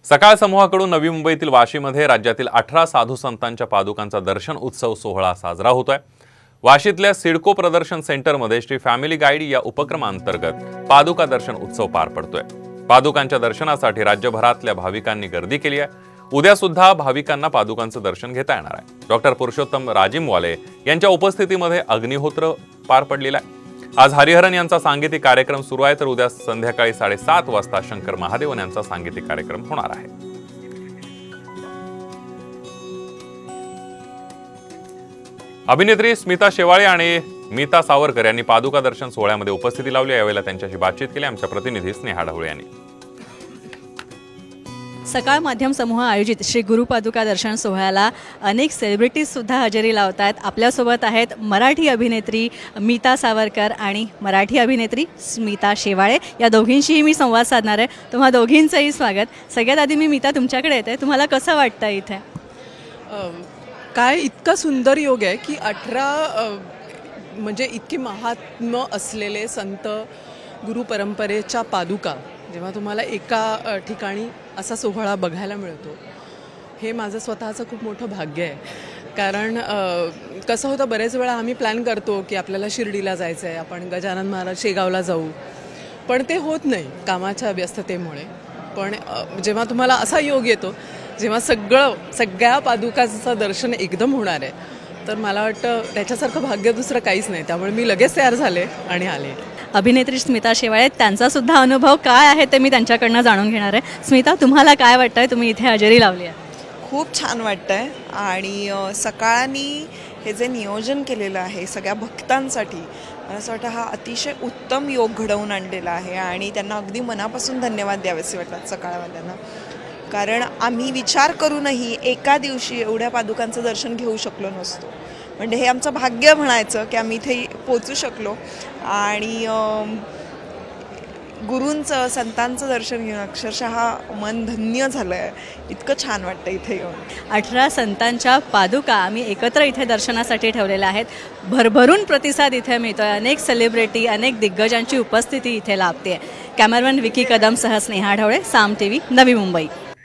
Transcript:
सकाळ समूहाकडून नवी मुंबईतील वाशीमध्ये राज्यातील 18 साधू संतांच्या पादुकांचा दर्शन उत्सव सोहळा साजरा होतोय। वाशीतल्या सिडको प्रदर्शन सेंटरमध्ये श्री फॅमिली गाईड या उपक्रमांतर्गत पादुका दर्शन उत्सव पार पडतोय। पादुकांच्या दर्शनासाठी राज्यभरातल्या भाविकांनी गर्दी केली आहे। उद्या सुद्धा भाविकांना पादुकांचं दर्शन घेता येणार आहे। डॉक्टर पुरुषोत्तम राजिमवाले यांच्या उपस्थितीमध्ये अग्निहोत्र पार पडलेला आहे। आज हरिहरन यांचा सांगीतिक कार्यक्रम सुरू आहे, तर उद्या संध्याकाळी 7:30 वाजता शंकर महादेवन यांचा सांगीतिक कार्यक्रम होणार आहे। अभिनेत्री स्मिता शेवाळे आणि मीता सावरकर यांनी पादुका दर्शन सोहळ्यामध्ये उपस्थिती लावली। यावेळेला त्यांच्याशी बातचीत केली आमच्या प्रतिनिधी स्नेहा ढवळे यांनी। सकाळ माध्यम समूह आयोजित श्री गुरु पादुका दर्शन सोहळ्याला अनेक सेलिब्रिटीज सुद्धा हजेरी लावत आहेत। आपल्यासोबत आहेत मराठी अभिनेत्री मीता सावरकर आणि मराठी अभिनेत्री स्मिता शेवाळे। या दोघींशीही मी संवाद साधणार आहे। तुम्हा दोघींचंही स्वागत। सगळ्यात आधी मी मीता तुमच्याकडे येते, तुम्हाला कसं वाटतं इथे? काय इतका सुंदर योग आहे की 18 म्हणजे इतके महात्म्य असलेले संत गुरु परंपरेच्या पादुका जेव्हा तुम्हाला एका ठिकाणी असा सोहळा बघायला मिळतो, हे माझं स्वतःचं खूप मोठं भाग्य आहे। कारण कसं होतं, बरेच वेळा आम्ही प्लॅन करतो की आपल्याला शिर्डीला जायचं आहे, आपण गजानन महाराज शेगावला जाऊ, पण ते होत नाही कामाच्या व्यस्ततेमुळे। पण जेव्हा तुम्हाला असा योग येतो, जेव्हा सगळ्या पादुकाचं दर्शन एकदम होणार आहे, तर मला वाटतं त्याच्यासारखं भाग्य दुसरं काहीच नाही। त्यामुळे मी लगेच तयार झाले आणि आले। अभिनेत्री स्मिता शेवाळे, त्यांचा सुद्धा अनुभव काय आहे ते मी त्यांच्याकडनं जाणून घेणार आहे। स्मिता, तुम्हाला काय वाटतंय? तुम्ही इथे हजेरी लावली आहे। खूप छान वाटतंय आणि सकाळनी हे जे नियोजन केलेलं आहे सगळ्या भक्तांसाठी, मला असं वाटतं हा अतिशय उत्तम योग घडवून आणलेला आहे आणि त्यांना अगदी मनापासून धन्यवाद द्यावेसे वाटतात सकाळवाल्यांना। कारण आम्ही विचार करूनही एका दिवशी एवढ्या पादुकांचं दर्शन घेऊ शकलो नसतो। म्हणजे हे आमचं भाग्य म्हणायचं की आम्ही इथे पोचू शकलो आणि गुरूंचं संतांचं दर्शन घेऊन अक्षरशः मन धन्य झालं आहे। इतकं छान वाटतं इथे येऊन। 18 संतांच्या पादुका आम्ही एकत्र इथे दर्शनासाठी ठेवलेल्या आहेत। भरभरून प्रतिसाद इथे मिळतोय। अनेक सेलिब्रिटी, अनेक दिग्गजांची उपस्थिती इथे लाभते। कॅमेरामॅन विकी कदमसह स्नेहा ढवळे, साम टीव्ही, नवी मुंबई।